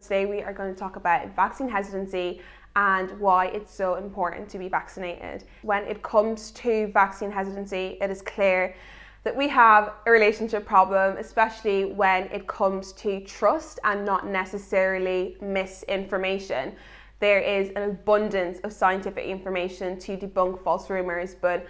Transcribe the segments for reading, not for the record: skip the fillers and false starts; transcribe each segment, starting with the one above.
Today we are going to talk about vaccine hesitancy and why it's so important to be vaccinated. When it comes to vaccine hesitancy, it is clear that we have a relationship problem, especially when it comes to trust and not necessarily misinformation. There is an abundance of scientific information to debunk false rumors, but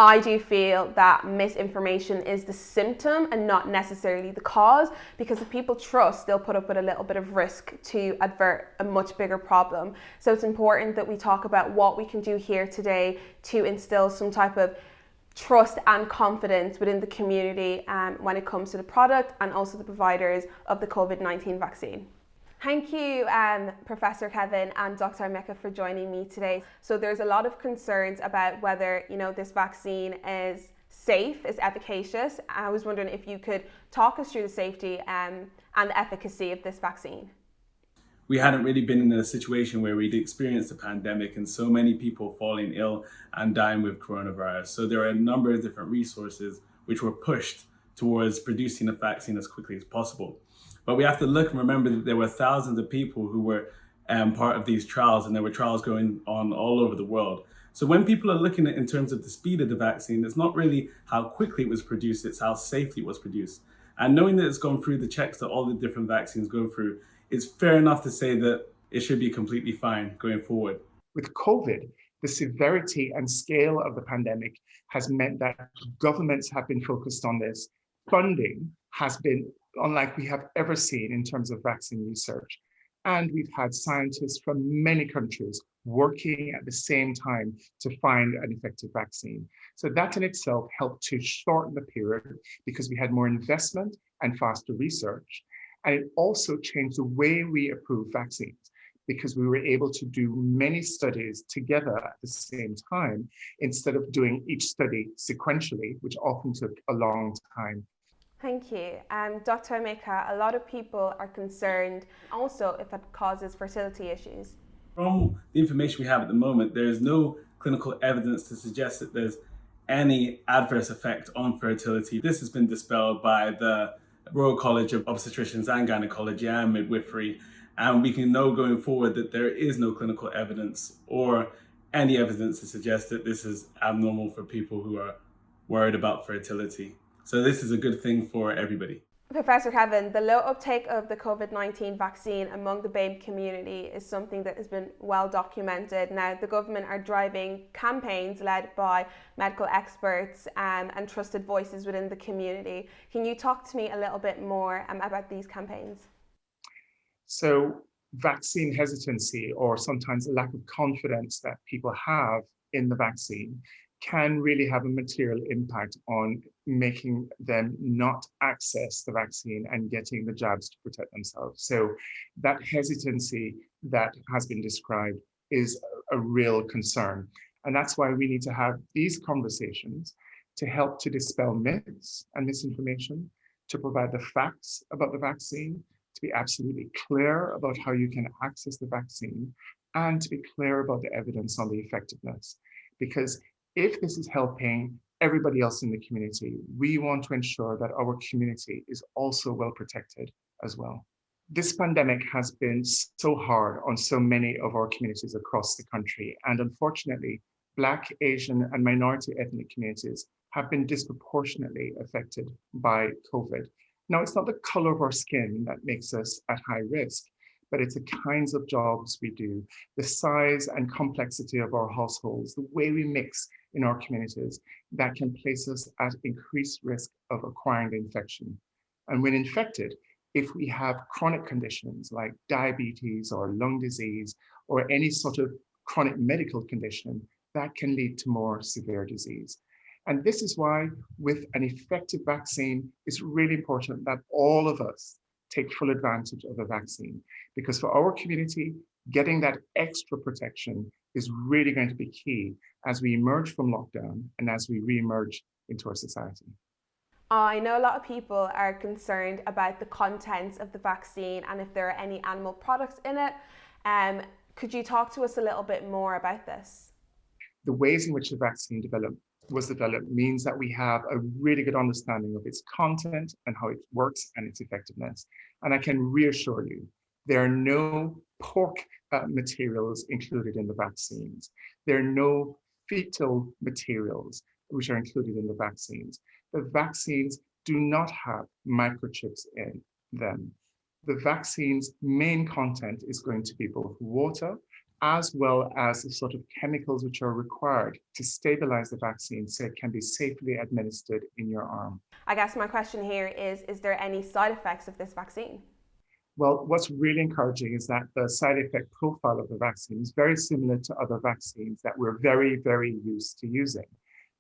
I do feel that misinformation is the symptom and not necessarily the cause, because if people trust, they'll put up with a little bit of risk to avert a much bigger problem. So it's important that we talk about what we can do here today to instill some type of trust and confidence within the community when it comes to the product and also the providers of the COVID-19 vaccine. Thank you, Professor Kevin and Dr. Emeka, for joining me today. So there's a lot of concerns about whether this vaccine is safe, is efficacious. I was wondering if you could talk us through the safety and the efficacy of this vaccine. We hadn't really been in a situation where we'd experienced a pandemic and so many people falling ill and dying with coronavirus. So there are a number of different resources which were pushed towards producing a vaccine as quickly as possible. But we have to look and remember that there were thousands of people who were part of these trials, and there were trials going on all over the world. So when people are looking at in terms of the speed of the vaccine, it's not really how quickly it was produced, it's how safely it was produced. And knowing that it's gone through the checks that all the different vaccines go through, it's fair enough to say that it should be completely fine going forward. With COVID, the severity and scale of the pandemic has meant that governments have been focused on this. Funding has been unlike we have ever seen in terms of vaccine research. And we've had scientists from many countries working at the same time to find an effective vaccine. So that in itself helped to shorten the period because we had more investment and faster research. And it also changed the way we approve vaccines because we were able to do many studies together at the same time instead of doing each study sequentially, which often took a long time. Thank you. Dr. Emeka, a lot of people are concerned also if it causes fertility issues. From the information we have at the moment, there is no clinical evidence to suggest that there's any adverse effect on fertility. This has been dispelled by the Royal College of Obstetricians and Gynecology and Midwifery, and we can know going forward that there is no clinical evidence or any evidence to suggest that this is abnormal for people who are worried about fertility. So this is a good thing for everybody. Professor Kevin, the low uptake of the COVID-19 vaccine among the BAME community is something that has been well documented. Now, the government are driving campaigns led by medical experts and trusted voices within the community. Can you talk to me a little bit more about these campaigns? So vaccine hesitancy, or sometimes a lack of confidence that people have in the vaccine, can really have a material impact on making them not access the vaccine and getting the jabs to protect themselves. So that hesitancy that has been described is a real concern. And that's why we need to have these conversations to help to dispel myths and misinformation, to provide the facts about the vaccine, to be absolutely clear about how you can access the vaccine, and to be clear about the evidence on the effectiveness. Because if this is helping everybody else in the community, we want to ensure that our community is also well protected as well. This pandemic has been so hard on so many of our communities across the country. And unfortunately, Black, Asian, and minority ethnic communities have been disproportionately affected by COVID. Now, it's not the color of our skin that makes us at high risk, but it's the kinds of jobs we do, the size and complexity of our households, the way we mix in our communities that can place us at increased risk of acquiring the infection. And when infected, if we have chronic conditions like diabetes or lung disease or any sort of chronic medical condition, that can lead to more severe disease. And this is why with an effective vaccine, it's really important that all of us take full advantage of the vaccine, because for our community, getting that extra protection is really going to be key as we emerge from lockdown and as we re-emerge into our society. I know a lot of people are concerned about the contents of the vaccine and if there are any animal products in it. Could you talk to us a little bit more about this? The ways in which the vaccine was developed means that we have a really good understanding of its content and how it works and its effectiveness. And I can reassure you There are no pork materials included in the vaccines. There are no fetal materials which are included in the vaccines. The vaccines do not have microchips in them. The vaccine's main content is going to be both water as well as the sort of chemicals which are required to stabilize the vaccine so it can be safely administered in your arm. I guess my question here is there any side effects of this vaccine? Well, what's really encouraging is that the side effect profile of the vaccine is very similar to other vaccines that we're very, very used to using.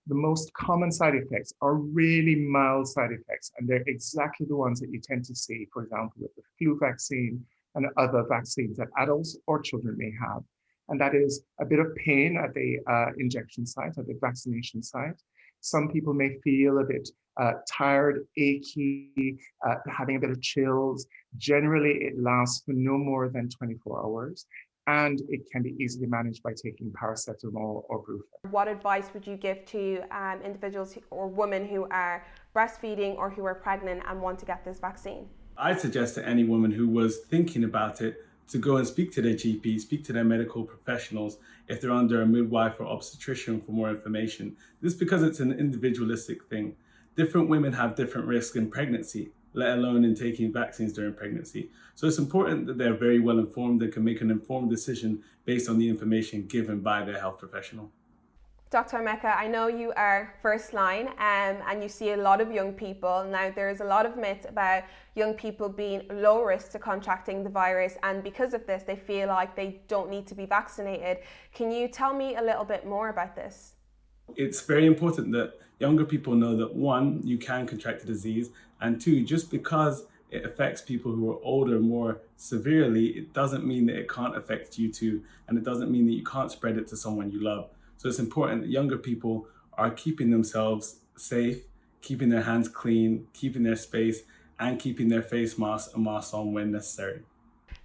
The most common side effects are really mild side effects, and they're exactly the ones that you tend to see, for example, with the flu vaccine and other vaccines that adults or children may have. And that is a bit of pain at the injection site, at the vaccination site. Some people may feel a bit tired, achy, having a bit of chills. Generally, it lasts for no more than 24 hours. And it can be easily managed by taking paracetamol or brufen. What advice would you give to individuals or women who are breastfeeding or who are pregnant and want to get this vaccine? I'd suggest to any woman who was thinking about it to go and speak to their GP, speak to their medical professionals if they're under a midwife or obstetrician for more information. This is because it's an individualistic thing. Different women have different risks in pregnancy, let alone in taking vaccines during pregnancy. So it's important that they're very well informed and can make an informed decision based on the information given by their health professional. Dr. Emeka, I know you are first line and you see a lot of young people. Now, there's a lot of myths about young people being low risk to contracting the virus, and because of this, they feel like they don't need to be vaccinated. Can you tell me a little bit more about this? It's very important that younger people know that, one, you can contract the disease, and two, just because it affects people who are older more severely, it doesn't mean that it can't affect you too, and it doesn't mean that you can't spread it to someone you love. So it's important that younger people are keeping themselves safe, keeping their hands clean, keeping their space, and keeping their face mask and masks on when necessary.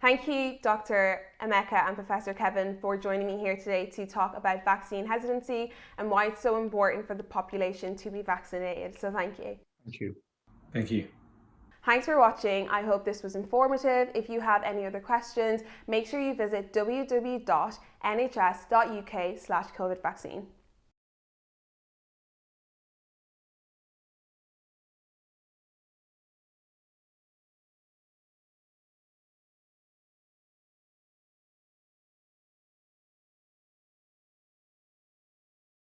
Thank you, Dr. Emeka and Professor Kevin, for joining me here today to talk about vaccine hesitancy and why it's so important for the population to be vaccinated. So thank you. Thank you. Thank you. Thanks for watching. I hope this was informative. If you have any other questions, make sure you visit www.nhs.uk/COVID vaccine.